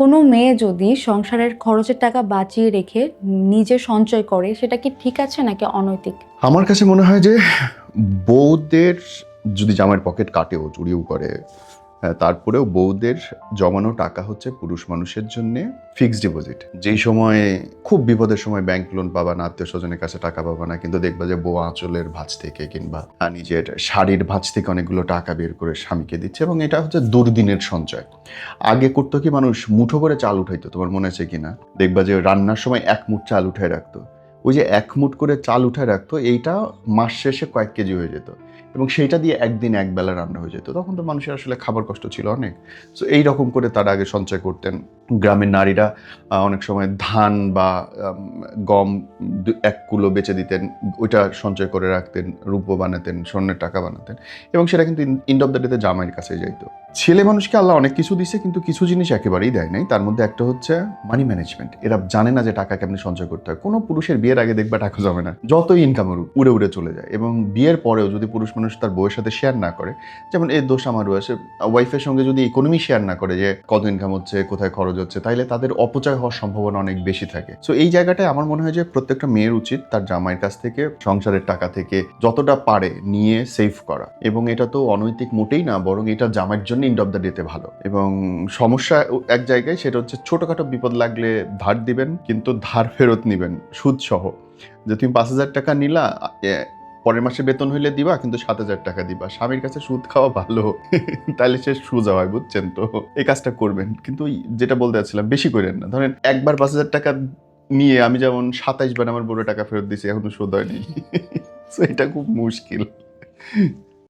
কোনো মেয়ে যদি সংসারের খরচের টাকা বাঁচিয়ে রেখে নিজে সঞ্চয় করে, সেটা কি ঠিক আছে নাকি অনৈতিক? আমার কাছে মনে হয় যে বউদের যদি জামাইয়ের পকেট কাটেও চুরিও করে, তারপরেও বউদের জমানো টাকা হচ্ছে পুরুষ মানুষের জন্য ফিক্সড ডিপোজিট। যেই সময়ে খুব বিপদের সময় ব্যাংক লোন পাবা না, আত্মীয় স্বজনের কাছে টাকা পাবা না, কিন্তু দেখবা যে বউ আঁচলের ভাঁজ থেকে কিংবা নিজের শাড়ির ভাঁজ থেকে অনেকগুলো টাকা বের করে স্বামীকে দিচ্ছে, এবং এটা হচ্ছে দুর্দিনের সঞ্চয়। আগে করতো কি, মানুষ মুঠো করে চাল উঠাইতো, তোমার মনে আছে কিনা? দেখবা যে রান্নার সময় এক মুঠ চাল উঠায় রাখতো। ওই যে এক মুঠ করে চাল উঠায় রাখতো, এইটা মাস শেষে কয়েক কেজি হয়ে যেত, এবং সেইটা দিয়ে একদিন একবেলা রান্না হয়ে যেত। তখন তো মানুষের আসলে খাবার কষ্ট ছিল অনেক। সো এইরকম করে তারা আগে সঞ্চয় করতেন। গ্রামের নারীরা অনেক সময় ধান বা গম 1 কিলো বেচে দিতেন, ওইটা সঞ্চয় করে রাখতেন, রূপো বানাতেন, স্বর্ণের টাকা বানাতেন, এবং সেটা কিন্তু ইন্ড অফ দ্য ডেতে জামাইয়ের কাছে যাইতো। ছেলে মানুষকে আল্লাহ অনেক কিছু দিছে, কিন্তু কিছু জিনিস একেবারেই দেয় নাই। তার মধ্যে একটা হচ্ছে মানি ম্যানেজমেন্ট। এরা জানে না যে টাকা কেমনি সঞ্চয় করতে হয়। কোনো পুরুষের বিয়ের আগে দেখবা টাকা জমে না, যতই ইনকাম উড়ে উড়ে চলে যায়। এবং বিয়ের পরেও যদি পুরুষ মানুষ তার বউয়ের সাথে শেয়ার না করে, যেমন এই দোষ আমারও আছে, ওয়াইফের সঙ্গে যদি ইকোনমি শেয়ার না করে, যে কত ইনকাম হচ্ছে, কোথায় খরচ হচ্ছে, তাইলে তাদের অপচয় হওয়ার সম্ভাবনা অনেক বেশি থাকে। সো এই জায়গাটায় আমার মনে হয় যে প্রত্যেকটা মেয়ের উচিত তার জামাইয়ের কাছ থেকে, সংসারের টাকা থেকে যতটা পারে নিয়ে সেভ করা। এবং এটা তো অনৈতিক মোটেই না, বরং এটা জামাইয়ের জন্য ইন্ড অফ দ্য ডেতে ভালো। এবং সমস্যা এক জায়গায়, সেটা হচ্ছে ছোটখাটো বিপদ লাগলে ধার দিবেন, কিন্তু ধার ফেরত নিবেন সুদ সহ। যে তুমি 5,000 টাকা নিলা, পরের মাসে বেতন হইলে দিবা, কিন্তু 7,000 টাকা দিবা। স্বামীর কাছে সুদ খাওয়া ভালো, তাহলে সে সোজা হয়, বুঝছেন তো? এই কাজটা করবেন, কিন্তু যেটা বলতে চাচ্ছিলাম, বেশি করেন না। ধরেন একবার 5,000 টাকা নিয়ে আমি যেমন 27 বার আমার বড় টাকা ফেরত দিছি, এখনো শোধ হয়নি। তো এটা খুব মুশকিল।